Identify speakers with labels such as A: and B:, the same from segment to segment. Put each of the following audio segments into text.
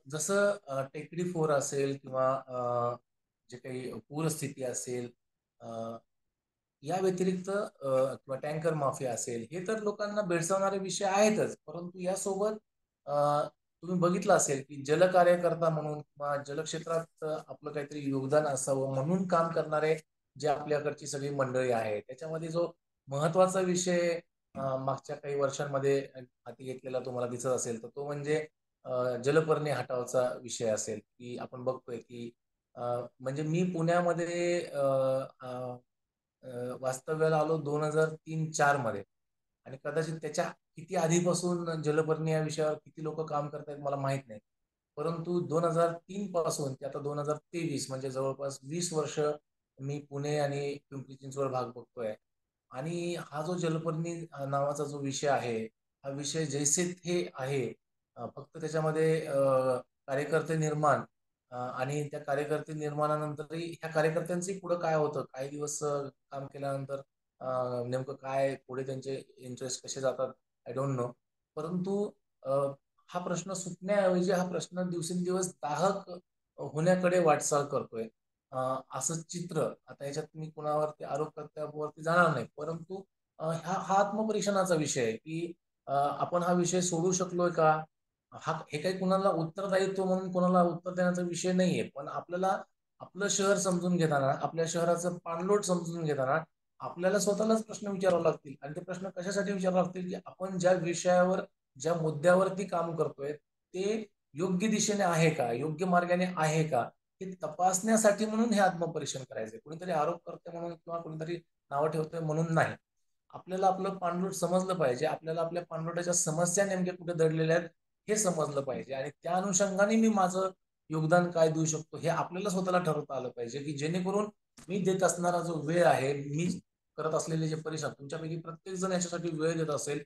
A: जसं टेकडी फोर असेल किंवा जे काही पूरस्थिती असेल, या व्यतिरिक्त किंवा टँकर माफिया असेल, हे तर लोकांना भेडसावणारे विषय आहेतच. परंतु यासोबत तुम्ही बघितलं असेल की जलकार्यकर्ता म्हणून किंवा जलक्षेत्रात आपलं काहीतरी योगदान असावं म्हणून काम करणारे जे आपल्याकडची सगळी मंडळी आहे, त्याच्यामध्ये जो महत्वाचा विषय मागच्या काही वर्षांमध्ये हाती घेतलेला तुम्हाला दिसत असेल, तर तो म्हणजे जलपर्णी हटावचा विषय असेल. की आपण बघतोय की म्हणजे मी पुण्यामध्ये वास्तव्याला आलो 2003-04 मध्ये. आणि कदाचित त्याच्या किती आधीपासून जलपर्णी या विषयावर किती लोक काम करतायत मला माहित नाही. परंतु 2003 पासून ते आता 2023 म्हणजे जवळपास 20 वर्ष मी पुणे आणि पिंपरी चिंचवड भाग बघतोय. आणि हा जो जलपर्णी नावाचा जो विषय आहे, हा विषय जैसे थे आहे. फक्त त्याच्यामध्ये कार्यकर्ते निर्माण आणि त्या कार्यकर्ते निर्माणानंतरही ह्या कार्यकर्त्यांचंही पुढे काय होतं, काही दिवस काम केल्यानंतर नेमकं काय पुढे त्यांचे इंटरेस्ट कसे जातात, आय डोंट नो. परंतु अ, हा प्रश्न सुटण्याऐवजी हा प्रश्न दिवसेंदिवस दाहक होण्याकडे वाटचाल करतोय. असं चित्र आता याच्यात मी कुणावरती आरोप कर्त्यावरती जाणार नाही. परंतु हा हा आत्मपरीक्षणाचा विषय आहे की आपण हा विषय सोडू शकलोय का? हे काही कुणाला उत्तरदायित्व म्हणून कोणाला उत्तर देण्याचा विषय नाहीये. पण आपल्याला आपलं शहर समजून घेताना, आपल्या शहराचं पाणलोट समजून घेताना आपल्याला स्वतःलाच प्रश्न विचारावे लागतील. आणि ते प्रश्न कशासाठी विचारावे लागतील की आपण ज्या विषयावर, ज्या मुद्द्यावरती काम करतोय ते योग्य दिशेने आहे का, योग्य मार्गाने आहे का, हे तपासण्यासाठी म्हणून हे आत्मपरीक्षण करायचंय. कुणीतरी आरोप करते म्हणून किंवा कुणीतरी नावं ठेवतंय म्हणून नाही. आपल्याला आपलं पाणलोट समजलं पाहिजे. आपल्याला आपल्या पाणलोटाच्या समस्या नेमक्या कुठे दडलेल्या आहेत हे समजलं पाहिजे. आणि त्या अनुषंगाने मी माझं योगदान काय देऊ शकतो हे आपल्याला स्वतःला ठरवता आलं पाहिजे. की जेणेकरून मी देत असणारा जो वेळ आहे, मी करत असलेले जे परिश्रम, तुमच्यापैकी प्रत्येक जण याच्यासाठी वेळ देत असेल,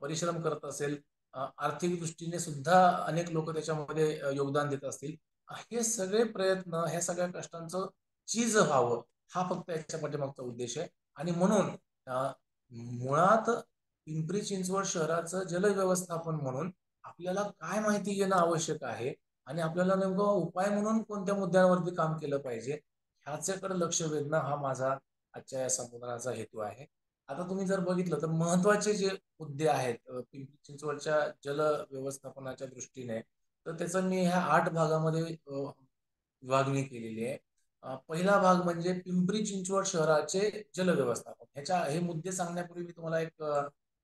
A: परिश्रम करत असेल, आर्थिक दृष्टीने सुद्धा अनेक लोक त्याच्यामध्ये योगदान देत असतील. हे सगळे प्रयत्न, ह्या सगळ्या कष्टांचं चीज व्हावं, हा फक्त याच्या पाठीमागचा उद्देश आहे. आणि म्हणून मुळात पिंपरी चिंचवड शहराचं जलव्यवस्थापन म्हणून आपल्याला काय माहिती घेणं आवश्यक आहे आणि आपल्याला नेमकं उपाय म्हणून कोणत्या मुद्द्यांवरती काम केलं पाहिजे, ह्याच्याकडे लक्ष वेधणं हा माझा आजच्या या संबोधनाचा हेतू आहे. आता तुम्ही जर बघितलं तर महत्वाचे जे मुद्दे आहेत पिंपरी चिंचवडच्या जल व्यवस्थापनाच्या दृष्टीने, तर त्याचं मी ह्या 8 भागामध्ये विभागणी केलेली आहे. पहिला भाग म्हणजे पिंपरी चिंचवड शहराचे जल व्यवस्थापन. हे मुद्दे सांगण्यापूर्वी मी तुम्हाला एक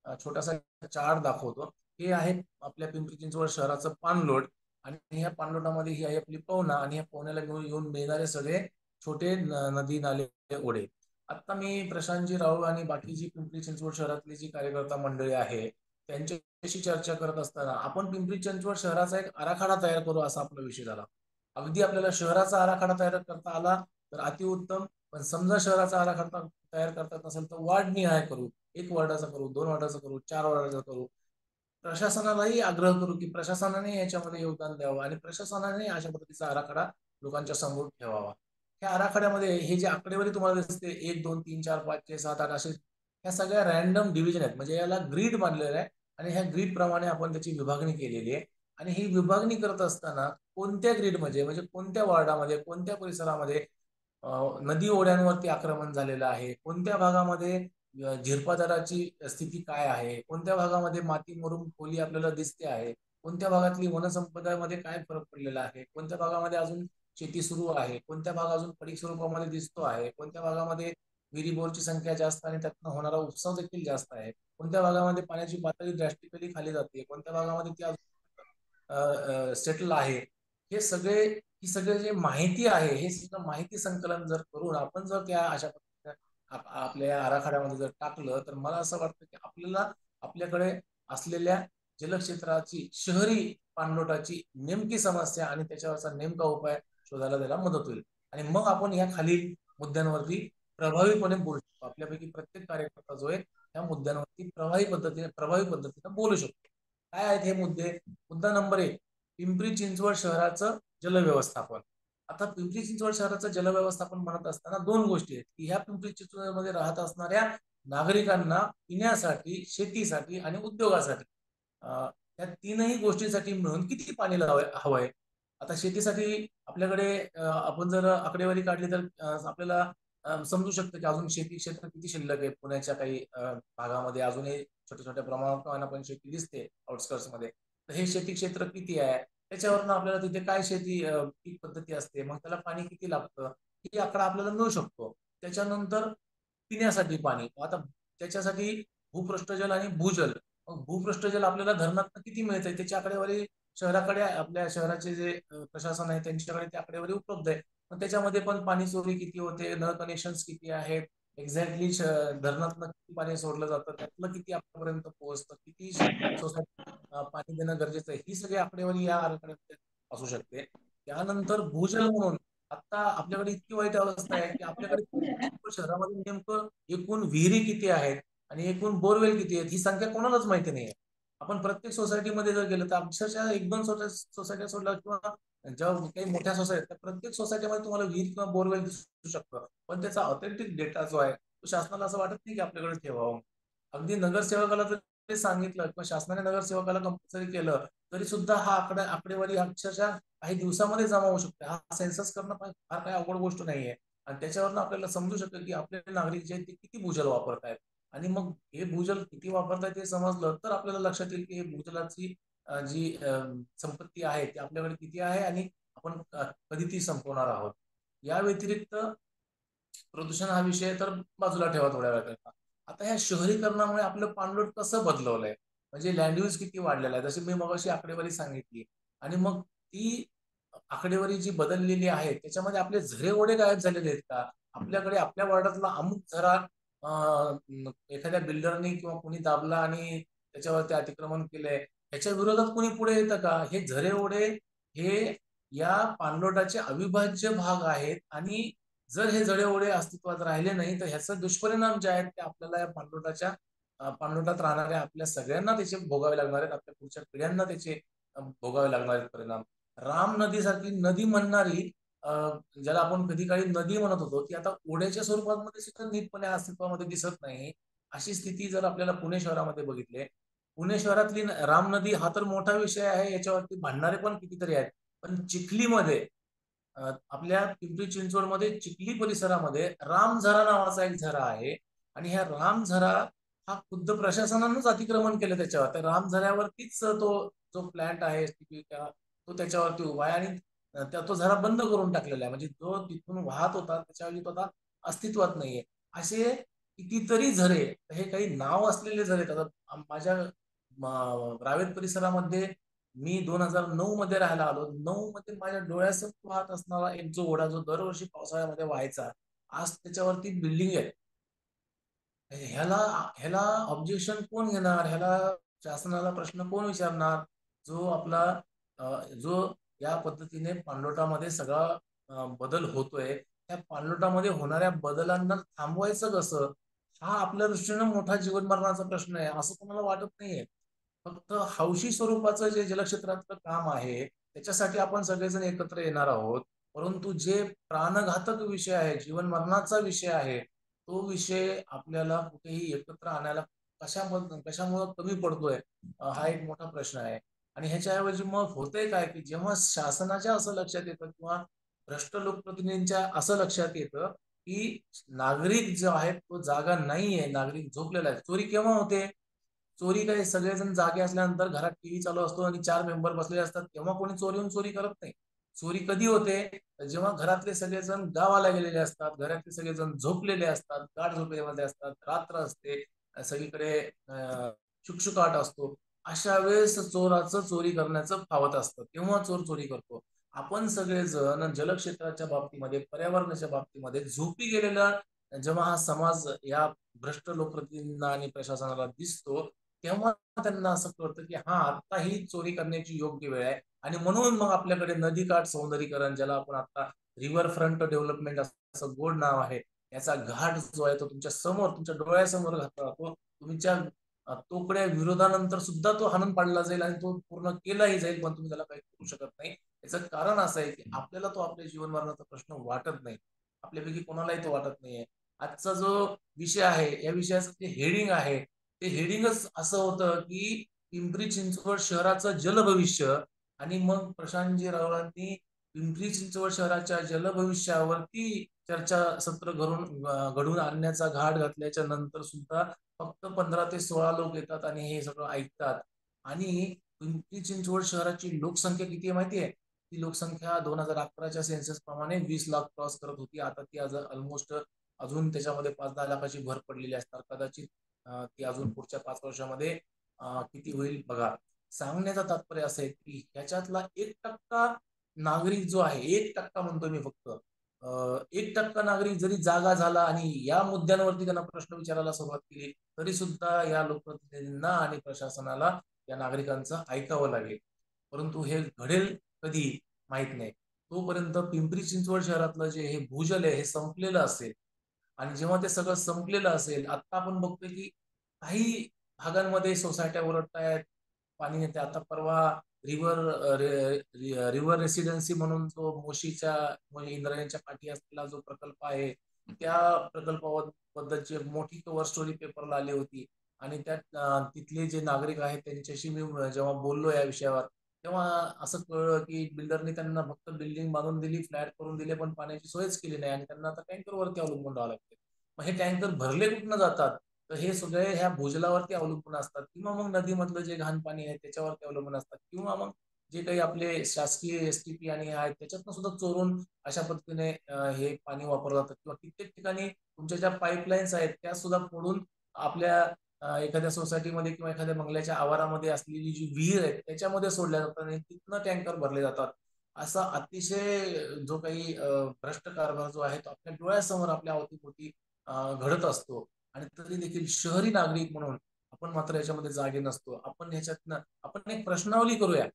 A: छोटासा चार्ट दाखवतो. हे आहे आपल्या पिंपरी चिंचवड शहराचं पाणलोट. आणि ह्या पाणलोटामध्ये ही आहे आपली पवना, आणि ह्या पवन्याला घेऊन येऊन मिळणारे सगळे छोटे नदी नाले ओढे. आता मी प्रशांतजी राऊळ आणि बाकी जी पिंपरी चिंचवड शहरातली जी कार्यकर्ता मंडळी आहे त्यांच्याशी चर्चा करत असताना आपण पिंपरी चिंचवड शहराचा एक आराखडा तयार करू असा आपला विषय झाला. अगदी आपल्याला शहराचा आराखडा तयार करता आला तर अतिउत्तम. पण समजा शहराचा आराखडा तयार करता येत नसेल तर वार्ड निहाय करू. 1 वॉर्डाचा करू, 2 वॉर्डाचा करू, 4 वॉर्डाचा करू. प्रशासनालाही आग्रह करू की प्रशासनाने याच्यामध्ये योगदान द्यावं आणि प्रशासनाने अशा पद्धतीचा आराखडा लोकांच्या समोर ठेवावा. ह्या आराखड्यामध्ये हे जे आकडेवारी तुम्हाला दिसते 1, 2, 3, 4, 5, 6, 7, 8 असे, ह्या सगळ्या रॅन्डम डिव्हिजन आहेत. म्हणजे याला ग्रीड बांधलेलं आहे आणि ह्या ग्रीड प्रमाणे आपण त्याची विभागणी केलेली आहे. आणि ही विभागणी करत असताना कोणत्या ग्रीड म्हणजे कोणत्या वॉर्डामध्ये, कोणत्या परिसरामध्ये नदी ओढ्यांवरती आक्रमण झालेलं आहे, कोणत्या भागामध्ये झिरपादराची स्थिती काय आहे, कोणत्या भागामध्ये माती मुरुम खोली आपल्याला दिसते आहे, कोणत्या भागातली वनसंपदामध्ये काय फरक पडलेला आहे, कोणत्या भागामध्ये अजून शेती सुरू आहे, कोणत्या भाग अजून पडीक स्वरूपामध्ये दिसतो आहे, कोणत्या भागामध्ये विहिरी बोरची संख्या जास्त आणि त्यातनं होणारा उपसा देखील जास्त आहे, कोणत्या भागामध्ये पाण्याची पातळी ड्रॅस्टिकली खाली जाते, कोणत्या भागामध्ये ती सेटल आहे. हे सगळे ही सगळे जे माहिती आहे, हे सगळं माहिती संकलन जर करून आपण जर त्या अशा पद्धतीने आपल्या आराखड्यामध्ये जर टाकलं तर मला असं वाटतं की आपल्याला आपल्याकडे असलेल्या जलक्षेत्राची, शहरी पाणलोटाची नेमकी समस्या आणि त्याच्यावरचा नेमका उपाय शोधायला त्याला मदत होईल. आणि मग आपण ह्या खालील मुद्द्यांवरती प्रभावीपणे बोलू शकतो. आपल्यापैकी प्रत्येक कार्यकर्ता जो आहे त्या मुद्द्यांवरती प्रभावी पद्धतीने बोलू शकतो. काय आहेत हे मुद्दे? मुद्दा नंबर 1, पिंपरी चिंचवड शहराचं जलव्यवस्थापन. आता पिंपरी चिंचवड शहराचं जलव्यवस्थापन म्हणत असताना 2 गोष्टी आहेत की ह्या पिंपरी चिंचवडमध्ये राहत असणाऱ्या नागरिकांना पिण्यासाठी, शेतीसाठी आणि उद्योगासाठी त्या तीनही गोष्टींसाठी मिळून किती पाणी हवंय. आता शेतीसाठी आपल्याकडे आपण जर आकडेवारी काढली तर आपल्याला समजू शकतं की अजून शेती क्षेत्र किती शिल्लक आहे. पुण्याच्या काही भागामध्ये अजूनही छोट्या छोट्या प्रमाणात का होईना पण शेती दिसते आउटस्कर्ट्स मध्ये. तर हे शेती क्षेत्र किती आहे, त्याच्यावरनं आपल्याला तिथे काय शेती पीक पद्धती असते, मग त्याला पाणी किती लागतं, ही आकडा आपल्याला मिळू शकतो. त्याच्यानंतर पिण्यासाठी पाणी. आता त्याच्यासाठी भूपृष्ठजल आणि भूजल. मग भूपृष्ठजल आपल्याला धरणात किती मिळतंय त्याची आकडेवारी शहराकडे आपल्या शहराचे जे प्रशासन आहे त्यांच्याकडे ती आकडेवारी उपलब्ध आहे. मग त्याच्यामध्ये पण पाणी चोरी किती होते, नळ कनेक्शन्स किती आहेत, एक्झॅक्टली धरणातनं किती पाणी सोडलं जातं, त्यातलं किती आपल्यापर्यंत पोहोचतं, किती सोसायटी पाणी देणं गरजेचं आहे, ही सगळी आकडेवारी या आकड्यामध्ये असू शकते. त्यानंतर भूजल म्हणून आता आपल्याकडे इतकी वाईट अवस्था आहे की आपल्याकडे शहरामध्ये नेमकं एकूण विहिरी किती आहेत आणि एकूण बोरवेल किती आहेत ही संख्या कोणालाच माहिती नाही. आपण प्रत्येक सोसायटीमध्ये जर गेलं तर अक्षरशः एक दोन सोसायटी सोडल्या किंवा ज्या काही मोठ्या सोसायटी त्या प्रत्येक सोसायटीमध्ये तुम्हाला विहीर किंवा बोरवेल दिसू शकतं, पण त्याचा ऑथेंटिक डेटा जो आहे तो शासनाला असं वाटत नाही की आपल्याकडे ठेवावं. अगदी नगरसेवकाला जरी सांगितलं किंवा शासनाने नगरसेवकाला कंपल्सरी केलं तरी सुद्धा हा आकडेवारी अक्षरशः काही दिवसामध्ये जमा होऊ शकते. हा सेन्सस करणं फार काही अवघड गोष्ट नाहीये. आणि त्याच्यावरनं आपल्याला समजू शकतं की आपले नागरिक जे आहेत ते किती भूजल वापरत आहेत. आणि मग हे भूजल किती वापरतायत हे समजलं तर आपल्याला लक्षात येईल की हे भूजलाची जी संपत्ती आहे ती आपल्याकडे किती आहे आणि आपण कधी ती संपवणार आहोत. या व्यतिरिक्त प्रदूषण हा विषय तर बाजूला ठेवा थोड्या वेळाकरता. आता ह्या शहरीकरणामुळे आपलं पाणलोट कसं बदलवलंय, म्हणजे लँड यूज किती वाढलेला आहे, जशी मी मगाशी आकडेवारी सांगितली. आणि मग ती आकडेवारी जी बदललेली आहे त्याच्यामध्ये आपले झरे ओढे गायब झालेले आहेत का? आपल्याकडे आपल्या वॉर्डातला अमुक झरा एखाद्या बिल्डरनी किंवा कोणी दाबला आणि त्याच्यावरती अतिक्रमण केलंय, ह्याच्या विरोधात कोणी पुढे येतं का? हे झरे ओढे हे या पाणलोटाचे अविभाज्य भाग आहेत आणि जर हे झरे ओढे अस्तित्वात राहिले नाही तर ह्याचा दुष्परिणाम जे आहेत ते आपल्याला या पाणलोटात राहणाऱ्या आपल्या सगळ्यांना त्याचे भोगावे लागणार आहेत. आपल्या पुढच्या पिढ्यांना त्याचे भोगावे लागणारे परिणाम. राम नदीसारखी नदी म्हणणारी ज्याला आपण कधी काळी नदी म्हणत होतो ती आता ओढ्याच्या स्वरूपामध्ये सुद्धा नीटपणे अस्तित्वामध्ये दिसत नाही. अशी स्थिती जर आपल्याला पुणे शहरामध्ये बघितली, पुणे शहरातली राम नदी हा तर मोठा विषय आहे, याच्यावरती भांडणारे पण कितीतरी आहेत. पण चिखलीमध्ये आपल्या पिंपरी चिंचवडमध्ये चिखली परिसरामध्ये रामझरा नावाचा एक झरा आहे आणि ह्या रामझरा हा खुद्द प्रशासनानंच अतिक्रमण केलं त्याच्यावर. त्या रामझऱ्यावरतीच तो जो प्लॅन्ट आहे तो त्याच्यावरती उभा आहे आणि तो झरा बंद करून टाकलेला आहे. म्हणजे जो तिथून वाहत होता त्याच्याऐवजी तो आता अस्तित्वात नाहीये. असे कितीतरी झरे, हे काही नाव असलेले झरे. आता माझ्या रावेत परिसरामध्ये मी 2009 मध्ये राहायला आलो. 9 मध्ये माझ्या डोळ्यासमोर वाहत असणारा एक जो ओढा जो दरवर्षी पावसाळ्यामध्ये व्हायचा, आज त्याच्यावरती बिल्डिंग आहे. ह्याला ह्याला ऑब्जेक्शन कोण घेणार, ह्याला शासनाला प्रश्न कोण विचारणार? जो आपला जो या पद्धतीने पाणलोटामध्ये सगळा बदल होतोय, त्या पाणलोटामध्ये होणाऱ्या बदलांना थांबवायचं कसं, हा आपल्या दृष्टीनं मोठा जीवन मरणाचा प्रश्न आहे असं कोणाला वाटत नाहीये. फक्त हौशी स्वरूपाचं जे जलक्षेत्रातलं काम आहे त्याच्यासाठी आपण सगळेजण एकत्र येणार आहोत. परंतु जे प्राणघातक विषय आहे, जीवन मरणाचा विषय आहे, तो विषय आपल्याला कुठेही एकत्र आणायला कशामुळे कमी पडतोय, हा एक मोठा प्रश्न आहे. आणि ह्याच्याऐवजी मग होतंय काय की जेव्हा शासनाच्या असं लक्षात येतं किंवा भ्रष्ट लोकप्रतिनिधींच्या असं लक्षात येतं की नागरिक जो आहे तो जागा नाहीये, नागरिक झोपलेला आहे. चोरी केव्हा होते? चोरी काय सगळेजण जागे असल्यानंतर घरात टीव्ही चालू असतो आणि 4 मेंबर बसलेले असतात तेव्हा कोणी चोरी चोरी करत नाही. चोरी कधी होते? जेव्हा घरातले सगळेजण गावाला गेलेले असतात, घरातले सगळेजण झोपलेले असतात, गाढ झोपेमध्ये असतात, रात्र असते, सगळीकडे शुकशुकाट असतो. अशा वेळेस चोराचं चोरी करण्याचं फावत असतं, तेव्हा चोर चोरी करतो. आपण सगळेजण जलक्षेत्राच्या बाबतीमध्ये, पर्यावरणाच्या बाबतीमध्ये झोपी गेलेला जेव्हा हा समाज या भ्रष्ट लोकप्रतिनिधींना आणि प्रशासनाला दिसतो, तेव्हा त्यांना असं कळतं की हा आता ही चोरी करण्याची योग्य वेळ आहे. आणि म्हणून मग आपल्याकडे नदीकाठ सौंदर्यीकरण, ज्याला आपण आता रिव्हर फ्रंट डेव्हलपमेंट असं गोड नाव आहे, याचा घाट जो आहे तो तुमच्या समोर, तुमच्या डोळ्यासमोर घातला जातो. तुमच्या तोकड्या विरोधानंतर सुद्धा तो हाणून पाडला जाईल आणि तो पूर्ण केलाही जाईल, पण तुम्ही त्याला काही करू शकत नाही. याचं कारण असं आहे की आपल्याला तो आपल्या जीवन मरणाचा प्रश्न वाटत नाही. आपल्यापैकी कोणालाही तो वाटत नाहीये. आजचा जो विषय आहे या विषयाचं जे हेडिंग आहे ते हेडिंगच असं होतं की पिंपरी चिंचवड शहराचं जलभविष्य आणि मग प्रशांतजी राऊळांनी पिंपरी चिंचवड शहराच्या जलभविष्यावरती चर्चासत्र घडून आणण्याचा घाट घातल्याच्या नंतर सुद्धा फक्त 15 ते 16 लोक येतात आणि हे सगळं ऐकतात. आणि पिंपरी चिंचवड शहराची लोकसंख्या किती आहे माहितीये? ती लोकसंख्या 2011च्या सेन्सस प्रमाणे 20 लाख क्रॉस करत होती. आता ती ऑलमोस्ट अजून त्याच्यामध्ये 5-10 लाखाची भर पडलेली असणार कदाचित. ती अजून पुढच्या 5 वर्षामध्ये किती होईल बघा. सांगण्याचा तात्पर्य असं आहे की ह्याच्यातला 1% नागरिक जो आहे, 1% म्हणतो मी फक्त, 1% नागरिक जरी जागा झाला आणि या मुद्द्यांवरती त्यांना प्रश्न विचारायला सुरुवात केली तरी सुद्धा या लोकप्रतिनिधींना आणि प्रशासनाला या नागरिकांचं ऐकावं लागेल. परंतु हे घडेल कधी माहित नाही. तोपर्यंत पिंपरी चिंचवड शहरातलं जे हे भूजल आहे हे संपलेलं असेल. आणि जेव्हा ते सगळं संपलेलं असेल, आता आपण बघतोय की काही भागांमध्ये सोसायट्या ओरडतायत, पाणी येते. आता परवा रिव्हर रिव्हर रेसिडेन्सी म्हणून जो मोशीच्या म्हणजे इंद्रायणीच्या काठी असलेला जो प्रकल्प आहे, त्या प्रकल्पाबद्दलची एक मोठी कव्हर स्टोरी पेपरला आली होती. आणि त्यात तिथले जे नागरिक आहेत त्यांच्याशी मी जेव्हा बोललो या विषयावर, तेव्हा असं कळलं की बिल्डरने त्यांना फक्त बिल्डिंग बांधून दिली, फ्लॅट करून दिले, पण पाण्याची सोयच केली नाही आणि त्यांना आता टँकरवरती अवलंबून राहावं लागते. मग हे टँकर भरले कुठनं जातात? तर हे सगळे ह्या भूजलावरती अवलंबून असतात किंवा मग नदीमधलं जे घाण पाणी आहे त्याच्यावरती अवलंबून असतात किंवा मग जे काही आपले शासकीय एसटीपी आणि आहेत त्याच्यातनं सुद्धा चोरून अशा पद्धतीने हे पाणी वापरलं जातं किंवा कित्येक ठिकाणी तुमच्या ज्या पाईपलाईन्स आहेत त्या सुद्धा फोडून आपल्या एखाद्या सोसायटीमध्ये किंवा एखाद्या बंगल्याच्या आवारामध्ये असलेली जी विहीर आहे त्याच्यामध्ये सोडल्या जातात आणि तिथनं टँकर भरले जातात. असा अतिशय जो काही भ्रष्ट कारभार जो आहे तो आपल्या डोळ्यासमोर आपल्या अवतीभोवती घडत असतो. आणि तरी देखील शहरी नागरिक म्हणून आपण मात्र याच्यामध्ये जागे नसतो. आपण एक प्रश्नावली करूया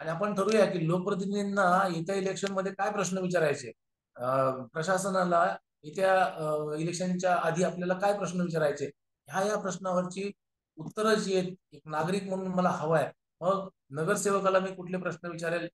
A: आणि आपण ठरवूया की लोकप्रतिनिधींना येत्या इलेक्शन मध्ये काय प्रश्न विचारायचे. प्रशासनाला येत्या इलेक्शनच्या आधी आपल्याला काय प्रश्न विचारायचे. या प्रश्नावरची उत्तरं जी आहेत एक नागरिक म्हणून मला हवंय. मग नगरसेवकाला मी कुठले प्रश्न विचारेल,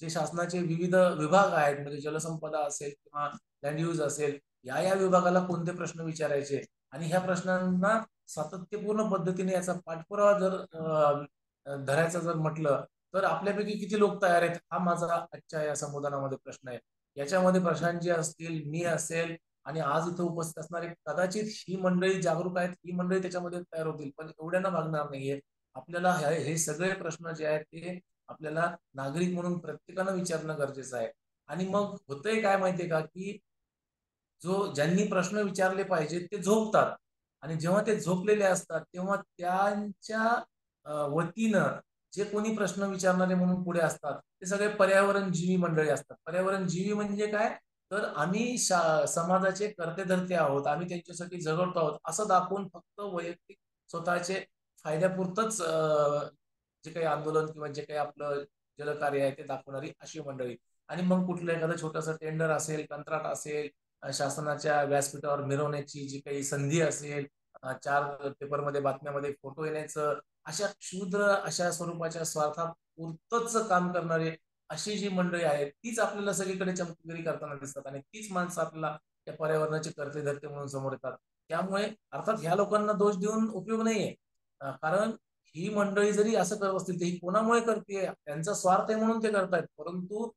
A: जे शासनाचे विविध विभाग आहेत म्हणजे जलसंपदा असेल किंवा लँड यूज असेल, या विभागाला कोणते प्रश्न विचारायचे आणि ह्या प्रश्नांना सातत्यपूर्ण पद्धतीने याचा पाठपुरावा जर धरायचा जर म्हटलं तर आपल्यापैकी किती लोक तयार आहेत हा माझा आजच्या या संबोधनामध्ये प्रश्न आहे. याच्यामध्ये प्रशांतजी असतील, मी असेल आणि आज इथं उपस्थित असणारे कदाचित ही मंडळी जागरूक आहेत, ही मंडळी त्याच्यामध्ये तयार होतील, पण एवढ्यांना भागणार नाहीये. आपल्याला हे सगळे प्रश्न जे आहेत ते आपल्याला नागरिक म्हणून प्रत्येकानं विचारणं गरजेचं आहे. आणि मग होतंय काय माहितीये का की ज्यांनी प्रश्न विचारले पाहिजेत ते झोपतात आणि जेव्हा ते झोपलेले असतात तेव्हा त्यांच्या वतीनं जे कोणी प्रश्न विचारणारे म्हणून पुढे असतात ते सगळे पर्यावरण जीवी मंडळी असतात. पर्यावरण जीवी म्हणजे काय? तर आम्ही समाजाचे कर्ते धर्ते आहोत, आम्ही त्यांच्यासाठी झगडतो आहोत असं दाखवून फक्त वैयक्तिक स्वतःचे फायद्यापुरतच जे काही आंदोलन किंवा जे काही आपलं जलकार्य आहे ते दाखवणारी अशी मंडळी. आणि मग कुठलं एखादं छोटंसं टेंडर असेल, कंत्राट असेल, शासनाच्या व्यासपीठावर मिरवण्याची जी काही संधी असेल, 4 पेपरमध्ये बातम्यामध्ये फोटो येण्याचं, अशा क्षुद्र अशा स्वरूपाच्या स्वार्थापुरतच काम करणारे अशी जी मंडळी आहेत तीच आपल्याला सगळीकडे चमत्कारी करताना दिसतात आणि तीच माणसं आपल्याला त्या पर्यावरणाचे कर्ते धरते म्हणून समोर येतात. त्यामुळे अर्थात ह्या लोकांना दोष देऊन उपयोग नाहीये. कारण ही मंडळी जरी असं करत असतील तर ही कोणामुळे करते? त्यांचा स्वार्थ आहे म्हणून ते करतायत. परंतु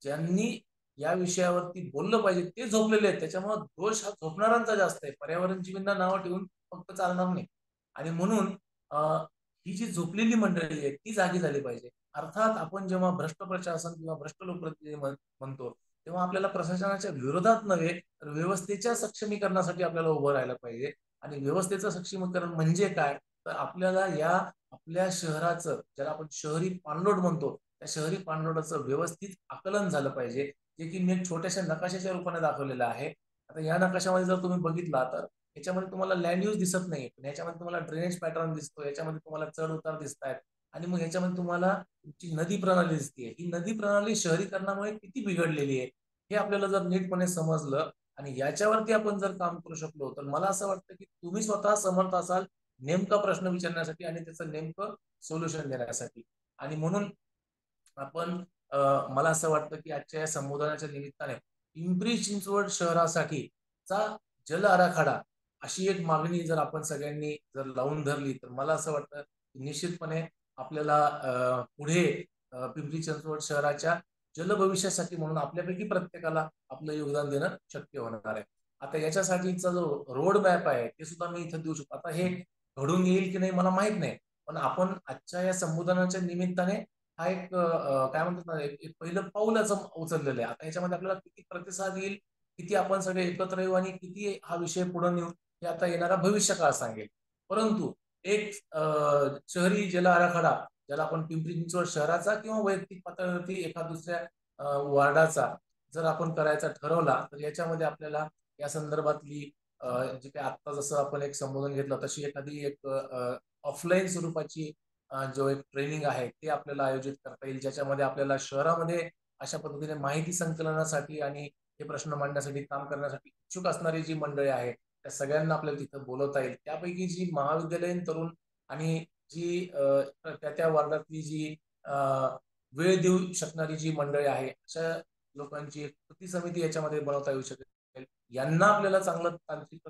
A: ज्यांनी या विषयावरती बोललं पाहिजे ते झोपलेले आहेत. त्याच्यामुळे दोष हा झोपणाऱ्यांचा जास्त आहे. पर्यावरण जीवींना नावं ठेवून फक्त चालणार नाही. आणि म्हणून ही जी झोपलेली मंडळी आहे ती जागी झाली पाहिजे. अर्थात आपण जेव्हा भ्रष्ट प्रशासन किंवा भ्रष्ट लोकप्रतिनिधी म्हणतो तेव्हा आपल्याला प्रशासनाच्या विरोधात नव्हे तर व्यवस्थेच्या सक्षमीकरणासाठी आपल्याला उभं राहायला पाहिजे. आणि व्यवस्थेचं सक्षमीकरण म्हणजे काय? तर आपल्याला या आपल्या शहराचं, ज्याला आपण शहरी पाणलोट म्हणतो, त्या शहरी पाणलोटाचं व्यवस्थित आकलन झालं पाहिजे, जे की मी एक छोट्याशा नकाशाच्या रूपाने दाखवलेलं आहे. आता या नकाशामध्ये जर तुम्ही बघितला तर याच्यामध्ये तुम्हाला लँड यूज दिसत नाही, पण याच्यामध्ये तुम्हाला ड्रेनेज पॅटर्न दिसतो, याच्यामध्ये तुम्हाला चढ उतार दिसत आहेत आणि मग याच्यामध्ये तुम्हाला तुमची नदी प्रणाली दिसते. ही नदी प्रणाली शहरीकरणामुळे किती बिघडलेली आहे हे आपल्याला जर नीटपणे समजलं आणि याच्यावरती आपण जर काम करू शकलो तर मला असं वाटतं की तुम्ही स्वतः समर्थ असाल नेमका प्रश्न विचारण्यासाठी आणि त्याचं नेमकं सोल्युशन देण्यासाठी. आणि म्हणून आपण मला असं वाटतं की आजच्या या संबोधनाच्या निमित्ताने पिंपरी चिंचवड शहरासाठीचा जल आराखडा अशी एक मागणी जर आपण सगळ्यांनी जर लावून धरली तर मला असं वाटतं की निश्चितपणे आपल्याला पुढे पिंपरी चिंचवड शहराच्या जलभविष्यासाठी म्हणून आपल्यापैकी प्रत्येकाला आपलं योगदान देणं शक्य होणार आहे. आता याच्यासाठीचा जो रोड मॅप आहे ते सुद्धा मी इथं देऊ शकतो. आता हे घडून येईल की नाही मला माहित नाही, पण आपण आजच्या या संबोधनाच्या निमित्ताने हा एक काय म्हणतात ना, एक पहिलं पाऊलच उचललेलं आहे. आता याच्यामध्ये आपल्याला किती प्रतिसाद येईल, किती आपण सगळे एकत्र येऊ आणि किती हा विषय पुढे नेऊ, हे आता येणारा भविष्यकाळ सांगेल. परंतु एक शहरी जल आराखडा, ज्याला आपण पिंपरी चिंचवड शहराचा किंवा वैयक्तिक पातळीवरती एका दुसऱ्या वार्डाचा जर आपण करायचा ठरवला, तर याच्यामध्ये आपल्याला या संदर्भातली जे काही आता जसं आपण एक संबोधन घेतलं तशी एखादी एक ऑफलाईन स्वरूपाची जो एक ट्रेनिंग आहे ते आपल्याला आयोजित करता येईल, ज्याच्यामध्ये आपल्याला शहरामध्ये अशा पद्धतीने माहिती संकलनासाठी आणि हे प्रश्न मांडण्यासाठी काम करण्यासाठी इच्छुक असणारी जी मंडळी आहे त्या सगळ्यांना आपल्याला तिथं बोलवता येईल. त्यापैकी जी महाविद्यालयीन तरुण आणि जी त्या त्या वार्डातली जी वेळ देऊ शकणारी जी मंडळी आहे अशा लोकांची एक कृती समिती याच्यामध्ये बनवता येऊ शकेल. यांना आपल्याला चांगलं तांत्रिक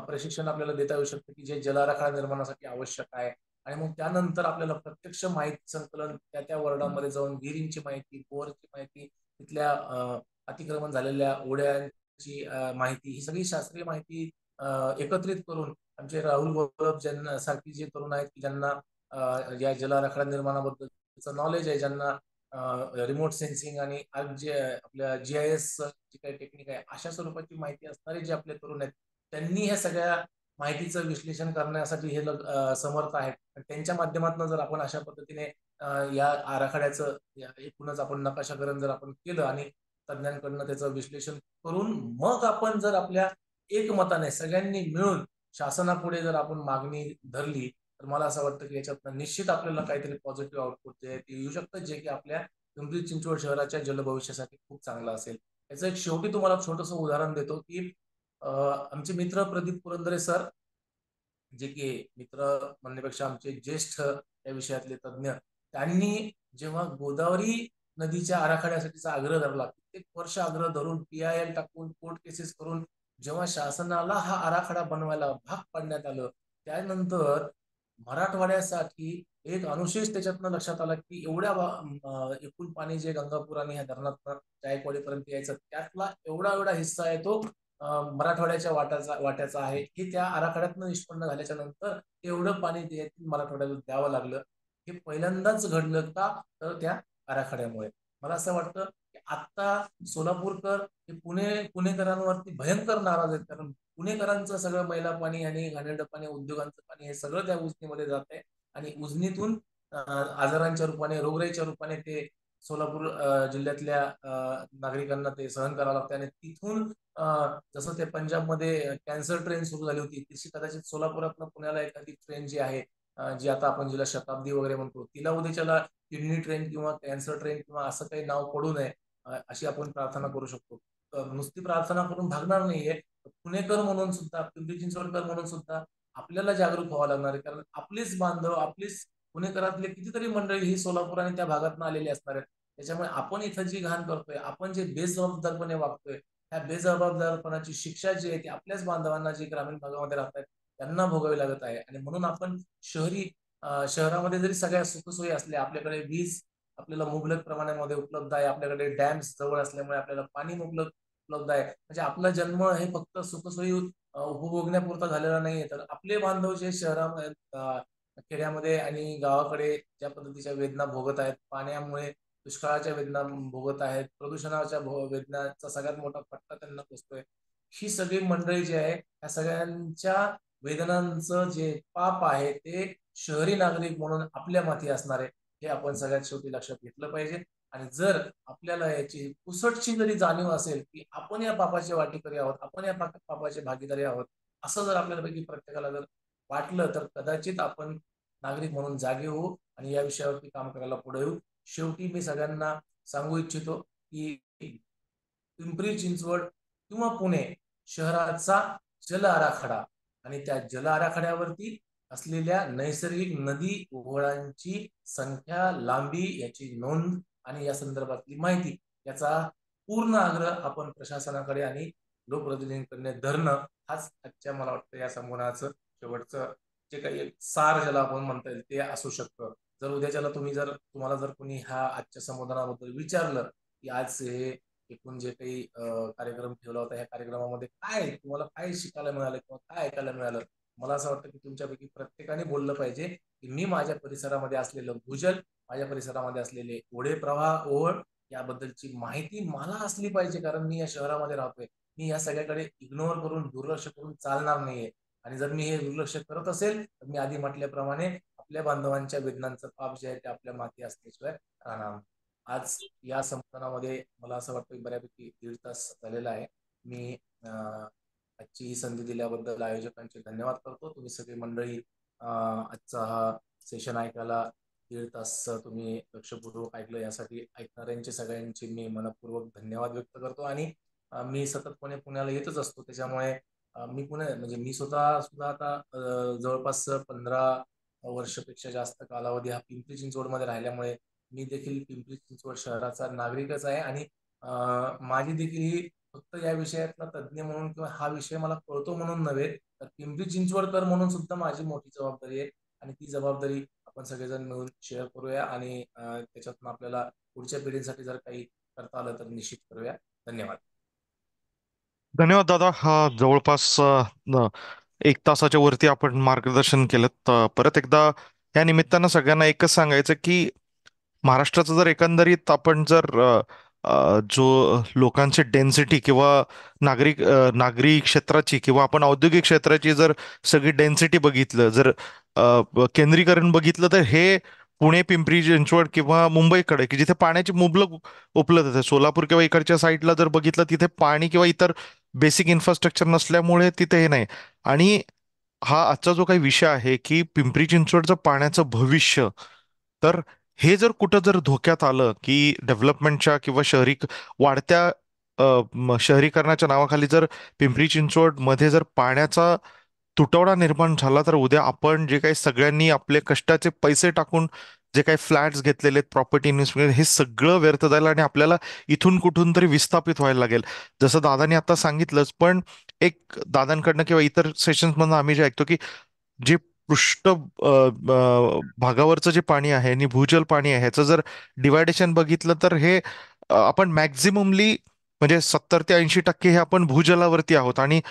A: प्रशिक्षण आपल्याला देता येऊ शकतं की जे जल आराखडा निर्माणासाठी आवश्यक आहे. आणि मग त्यानंतर आपल्याला प्रत्यक्ष माहिती संकलन त्या त्या वॉर्डामध्ये जाऊन विहिरींची माहिती, बोरची माहिती, तिथल्या अतिक्रमण झालेल्या ओढ्यांची माहिती, ही सगळी शास्त्रीय माहिती एकत्रित करून आमचे राहुल गौरव ज्यांना सारखी जे तरुण आहेत की ज्यांना या जल आराखडा निर्माणाबद्दलचं नॉलेज आहे, ज्यांना रिमोट सेन्सिंग आणि जे आपल्या GIS जी काही टेक्निक आहे अशा स्वरूपाची माहिती असणारे जे आपले तरुण आहेत त्यांनी ह्या सगळ्या माहितीचं विश्लेषण करण्यासाठी हे समर्थ आहेत. त्यांच्या माध्यमातून जर आपण अशा पद्धतीने या आराखड्याचं एकूणच आपण नकाशाकरण जर आपण केलं आणि तज्ञांकडनं त्याचं विश्लेषण करून मग आपण जर आपल्या एकमताने सगळ्यांनी मिळून शासनापुढे जर आपण मागणी धरली, तर मला असं वाटतं की याच्यातनं निश्चित आपल्याला काहीतरी पॉझिटिव्ह आउटपुट जे ते येऊ शकतं, जे की आपल्या पिंपरी चिंचवड शहराच्या जलभविष्यासाठी खूप चांगलं असेल. याचं एक शेवटी तुम्हाला छोटंसं उदाहरण देतो की आमचे मित्र प्रदीप पुरंदरे सर, जे की मित्र म्हणण्यापेक्षा आमचे ज्येष्ठ या विषयातले तज्ज्ञ, त्यांनी जेव्हा गोदावरी नदीच्या आराखड्यासाठीचा आग्रह धरला, कित्येक वर्ष आग्रह धरून PIL टाकून कोर्ट केसेस करून जेव्हा शासनाला हा आराखडा बनवायला भाग पाडण्यात आलं, त्यानंतर मराठवाड्यासाठी एक अनुशेष त्याच्यातनं लक्षात आला की एवढ्या एकूण पाणी जे गंगापूर आणि ह्या धरणातनं जायकवाडीपर्यंत यायचं त्यातला एवढा एवढा हिस्सा आहे तो मराठवाड्याच्या वाट्याचा आहे. हे त्या आराखड्यातनं निष्पन्न झाल्याच्या नंतर एवढं पाणी मराठवाड्याला द्यावं लागलं. हे पहिल्यांदाच घडलं का, तर त्या आराखड्यामुळे. मला असं वाटतं की आता सोलापूरकर हे पुणेकरांवरती भयंकर नाराज आहेत, कारण पुणेकरांचं सगळं मैला पाणी आणि घाणेरडं पाणी, उद्योगांचं पाणी हे सगळं त्या उजनीमध्ये जात आहे आणि उजनीतून आजारांच्या रूपाने, रोगराईच्या रूपाने ते सोलापूर जिल्ह्यातल्या नागरिकांना ते सहन करावं लागतं आणि तिथून जसं ते पंजाबमध्ये कॅन्सर ट्रेन सुरू झाली होती, तशी कदाचित सोलापुरातनं पुण्याला एखादी ट्रेन जी आहे, जी आता आपण जिला शताब्दी वगैरे म्हणतो, तिला उद्याच्याला किडनी ट्रेन किंवा कॅन्सर ट्रेन किंवा असं काही नाव पडू नये अशी आपण प्रार्थना करू शकतो. नुसती प्रार्थना करून भागणार नाहीये. पुणेकर म्हणून सुद्धा, पिंपरी चिंचवडकर म्हणून सुद्धा आपल्याला जागरूक व्हावं लागणार आहे, कारण आपलीच बांधव, आपलीच पुणेकरातले कितीतरी मंडळी ही सोलापूर आणि त्या भागातून आलेली असणार आहेत. त्याच्यामुळे आपण इथं जी घाण करतोय, आपण जे बेजबाबदारपणे वागतोय, त्या बेजबाबदारपणाची शिक्षा जी आहे ती आपल्याच बांधवांना जे ग्रामीण भागामध्ये राहतात त्यांना भोगावी लागत आहे. आणि म्हणून आपण शहरामध्ये जरी सगळ्या सुखसोयी असल्या, आपल्याकडे वीज आपल्याला मुबलक प्रमाणामध्ये उपलब्ध आहे, आपल्याकडे डॅम्स जवळ असल्यामुळे आपल्याला पाणी मुबलक उपलब्ध आहे, म्हणजे आपला जन्म हे फक्त सुखसोयी उपभोगण्यापुरता झालेला नाहीये. तर आपले बांधव जे शहरामध्ये खेड्यामध्ये आणि गावाकडे ज्या पद्धतीच्या वेदना भोगत आहेत, पाण्यामुळे दुष्काळाच्या वेदना भोगत आहेत, प्रदूषणाच्या वेदनाचा सगळ्यात मोठा फटका त्यांना बसतोय, ही सगळी मंडळी जी आहे या सगळ्यांच्या वेदनांचं जे पाप आहे ते शहरी नागरिक म्हणून आपल्या माथी असणार आहे, हे आपण सगळ्यात शेवटी लक्षात घेतलं पाहिजे. आणि जर आपल्याला याची पुसटशी जरी जाणीव असेल की आपण या पापाचे वाटेकरी आहोत, आपण या पापाचे भागीदारी आहोत, असं जर आपल्यापैकी प्रत्येकाला जर वाटलं, तर कदाचित आपण नागरिक म्हणून जागे होऊ आणि या विषयावरती काम करायला पुढे येऊ. शेवटी मी सगळ्यांना सांगू इच्छितो की पिंपरी चिंचवड किंवा पुणे शहराचा जल आराखडा आणि त्या जल आराखड्यावरती असलेल्या नैसर्गिक नदी ओढ्यांची संख्या, लांबी याची नोंद आणि या संदर्भातली माहिती याचा पूर्ण आग्रह आपण प्रशासनाकडे आणि लोकप्रतिनिधींकडे धरणं हाच आजच्या मला वाटतं या संबोधनाचं शेवटचं जे काही एक सार ज्याला आपण म्हणता येईल ते असू शकतं. जर उद्याच्याला तुम्हाला जर कोणी ह्या आजच्या संबोधनाबद्दल विचारलं की आज हे एकूण जे काही कार्यक्रम ठेवला होता, ह्या कार्यक्रमामध्ये तुम्हाला काय शिकायला मिळालं किंवा काय ऐकायला मिळालं, मला असं वाटतं की तुमच्यापैकी प्रत्येकाने बोललं पाहिजे की मी माझ्या परिसरामध्ये असलेलं भूजल, माझ्या परिसरामध्ये असलेले ओढे प्रवाह ओढ याबद्दलची माहिती मला असली पाहिजे, कारण मी या शहरामध्ये राहतोय. मी या सगळ्याकडे इग्नोर करून दुर्लक्ष करून चालणार नाहीये. आणि जर मी हे दुर्लक्ष करत असेल तर मी आधी म्हटल्याप्रमाणे आपल्या बांधवांच्या वेदनांचं पाप जे आहे ते आपल्या माती असल्याशिवाय राहणार नाही. आज या संमेलनामध्ये मला असं वाटतं की बऱ्यापैकी 1.5 तास झालेला आहे. मी आजची ही संधी दिल्याबद्दल आयोजकांचे धन्यवाद करतो. तुम्ही सगळी मंडळी आजचा हा सेशन ऐकायला 1.5 तास तुम्ही लक्षपूर्वक ऐकलं, यासाठी ऐकणाऱ्यांचे सगळ्यांचे मी मनपूर्वक धन्यवाद व्यक्त करतो. आणि मी सततपणे पुण्याला येतच असतो, त्याच्यामुळे मी म्हणजे मी स्वतः सुद्धा आता जवळपास 15 वर्षापेक्षा जास्त कालावधी हा पिंपरी चिंचवडमध्ये राहिल्यामुळे मी देखील पिंपरी चिंचवड शहराचा नागरिकच आहे. आणि माझी देखील ही फक्त या विषयातला तज्ज्ञ म्हणून किंवा हा विषय मला कळतो म्हणून नव्हे, तर पिंपरी चिंचवडकर म्हणून सुद्धा माझी मोठी जबाबदारी आहे. आणि ती जबाबदारी आपण सगळेजण मिळून शेअर करूया आणि त्याच्यातून आपल्याला पुढच्या पिढीसाठी जर काही करता आलं तर निश्चित करूया. धन्यवाद.
B: धन्यवाद दादा. हा जवळपास 1 तासाच्या वरती आपण मार्गदर्शन केलं. परत एकदा या निमित्तानं सगळ्यांना एकच सांगायचं की महाराष्ट्राचं जर एकंदरीत आपण जर जो लोकांची डेन्सिटी किंवा नागरी क्षेत्राची किंवा आपण औद्योगिक क्षेत्राची जर सगळी डेन्सिटी बघितलं, जर केंद्रीकरण बघितलं, तर हे पुणे, पिंपरी चिंचवड किंवा मुंबईकडे की जिथे पाण्याची मुबलक उपलब्धता आहे. सोलापूर किंवा इकडच्या साईडला जर बघितलं, तिथे पाणी किंवा इतर बेसिक इन्फ्रास्ट्रक्चर नसल्यामुळे तिथे हे नाही. आणि हा आजचा जो काही विषय आहे की पिंपरी चिंचवडचं पाण्याचं भविष्य, तर हे जर कुठं जर धोक्यात आलं की डेव्हलपमेंटच्या किंवा वाढत्या शहरीकरणाच्या नावाखाली जर पिंपरी चिंचवड मध्ये जर पाण्याचा तुटवडा निर्माण झाला, तर उद्या आपण जे काही सगळ्यांनी आपले कष्टाचे पैसे टाकून जे काही फ्लॅट्स घेतलेले आहेत, प्रॉपर्टी इन्व्हेस्टमेंट, हे सगळं व्यर्थ जाईल आणि आपल्याला इथून कुठून तरी विस्थापित व्हायला लागेल. जसं दादानी आता सांगितलंच, पण एक दादांकडनं किंवा इतर सेशन्समधून आम्ही जे ऐकतो की जे भागावरचं जे पाणी आहे आणि भूजल पाणी आहे, ह्याचं जर डिवायडेशन बघितलं, तर हे आपण मॅक्झिममली म्हणजे 70 ते 80% हे आपण भूजलावरती आहोत. आणि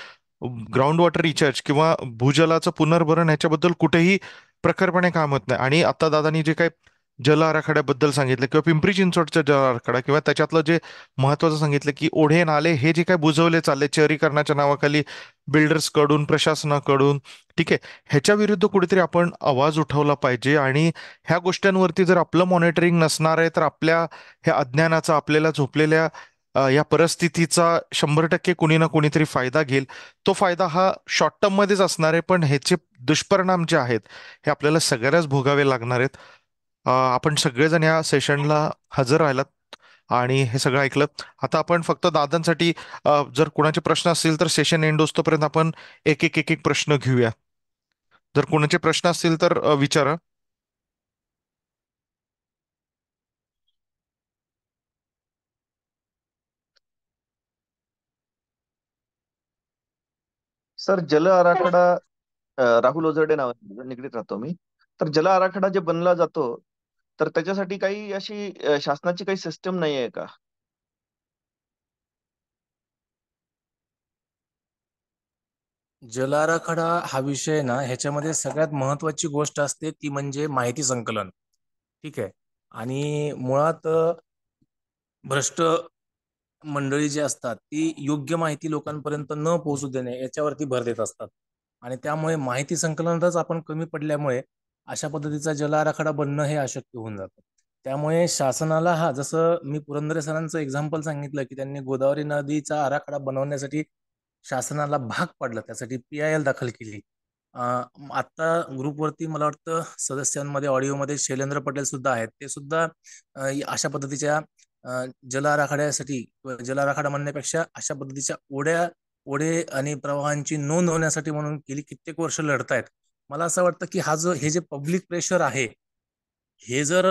B: ग्राउंड वॉटर रिचार्ज किंवा भूजलाचं पुनर्भरण ह्याच्याबद्दल कुठेही प्रखरपणे काम होत नाही. आणि आता दादानी जे काही जल आराखड्याबद्दल सांगितलं किंवा पिंपरी चिंचवडचा जल आराखडा किंवा त्याच्यातलं जे महत्वाचं सांगितलं की ओढे नाले हे जे काही बुजवले चालले शहरीकरणाच्या नावाखाली बिल्डर्सकडून, प्रशासनाकडून, ठीक आहे, ह्याच्या विरुद्ध कुठेतरी आपण आवाज उठवला पाहिजे. आणि ह्या गोष्टींवरती जर आपलं मॉनिटरिंग नसणार आहे, तर आपल्या ह्या अज्ञानाचा, आपल्याला झोपलेल्या या परिस्थितीचा 100% कुणी ना कुणीतरी फायदा घेईल. तो फायदा हा शॉर्ट टर्म मध्येच असणार आहे, पण ह्याचे दुष्परिणाम जे आहेत हे आपल्याला सगळ्यांनाच भोगावे लागणार आहेत. आपण सगळेजण या सेशनला हजर राहिलात आणि हे सगळं ऐकलं. आता आपण फक्त दादांसाठी जर कुणाचे प्रश्न असतील तर सेशन एंड होईस्तोपर्यंत आपण एक एक एक एक प्रश्न घेऊया. जर कोणाचे प्रश्न असतील तर विचारा.
C: सर, जल आराखडा, राहुल ओझरडे नावाने निगडीत राहतो मी. तर जल आराखडा जे बनला जातो, तर त्याच्यासाठी काही अशी शासनाची काही सिस्टम नाही आहे का?
A: जल आराखडा हा विषय ना, ह्याच्यामध्ये सगळ्यात महत्वाची गोष्ट असते ती म्हणजे माहिती संकलन. ठीक आहे. आणि मुळात भ्रष्ट मंडळी जी असतात ती योग्य माहिती लोकांपर्यंत न पोहोचू देणे याच्यावरती भर देत असतात. आणि त्यामुळे माहिती संकलनातच आपण कमी पडल्यामुळे अशा पद्धतीचा जल आराखडा बनणं हे अशक्य होऊन जातं. त्यामुळे शासनाला, जसं मी पुरंदरे सरांचं एक्झाम्पल सांगितलं की त्यांनी गोदावरी नदीचा आराखडा बनवण्यासाठी शासनाला भाग पाडलं, त्यासाठी PIL दाखल केली. आता ग्रुपवरती मला वाटतं सदस्यांमध्ये ऑडिओमध्ये शैलेंद्र पटेल सुद्धा आहेत. ते सुद्धा अशा पद्धतीच्या जल आराखड्यासाठी किंवा जल आराखडा म्हणण्यापेक्षा अशा पद्धतीच्या ओढे आणि प्रवाहांची नोंद होण्यासाठी म्हणून गेली कित्येक वर्ष लढतायत. मला असं वाटतं की हे जे पब्लिक प्रेशर आहे हे जर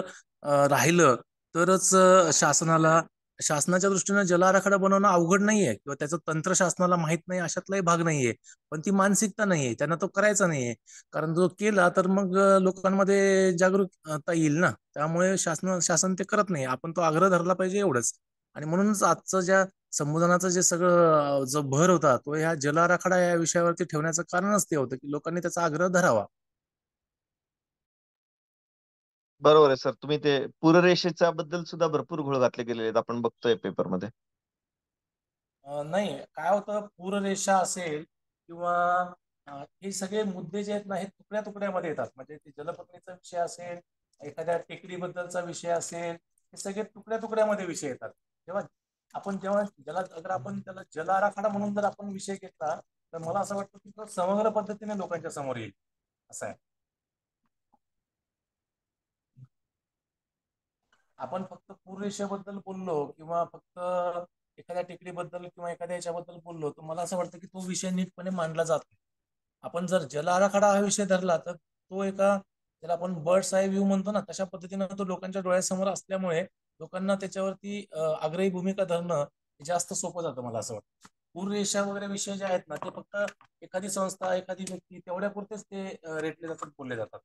A: राहिलं तरच शासनाला शासनाच्या दृष्टीनं जल आराखडा बनवणं अवघड नाहीये किंवा त्याचं तंत्र शासनाला माहित नाही अशातलाही भाग नाहीये, पण ती मानसिकता नाहीये, त्यांना तो करायचा नाहीये. कारण जो केला तर मग लोकांमध्ये जागरूकता येईल ना. त्यामुळे शासन ते करत नाही. आपण तो आग्रह धरला पाहिजे एवढंच. आणि म्हणूनच आजचं ज्या संबोधनाचं जे सगळं जो भर होता तो ह्या जल आराखडा या विषयावरती ठेवण्याचं कारणच ते होतं की लोकांनी त्याचा आग्रह धरावा.
C: बरोबर आहे सर. तुम्ही ते पूररेषेच्या बद्दल सुद्धा भरपूर घोळ घातले गेलेले आहेत, आपण बघतोय पेपरमध्ये.
A: नाही, काय होतं, पूररेषा असेल किंवा हे सगळे मुद्दे जे आहेत ना हे तुकड्या तुकड्यामध्ये येतात. म्हणजे ते जलपत्नीचा विषय असेल, एखाद्या टेकडीबद्दलचा विषय असेल, हे सगळे तुकड्या तुकड्यामध्ये विषय येतात. जेव्हा अगर आपण त्याला जल आराखडा म्हणून जर आपण विषय घेतला तर मला असं वाटतं की तो समग्र पद्धतीने लोकांच्या समोर येईल असं आहे. आपण फक्त पूररेषेबद्दल बोललो किंवा फक्त एखाद्या टेकडीबद्दल किंवा एखाद्या याच्याबद्दल बोललो तर मला असं वाटतं की तो विषय नीटपणे मांडला जात नाही. आपण जर जल आराखडा हा विषय धरला तर तो एका ज्याला आपण बर्ड्स आय व्ह्यू म्हणतो ना तशा पद्धतीनं तो लोकांच्या डोळ्यासमोर असल्यामुळे लोकांना त्याच्यावरती आग्रही भूमिका धरणं जास्त सोपं जातं मला असं वाटतं. पूररेषा वगैरे विषय जे आहेत ना ते फक्त एखादी संस्था एखादी व्यक्ती तेवढ्यापुरतेच ते रेटले जातात, बोलले जातात.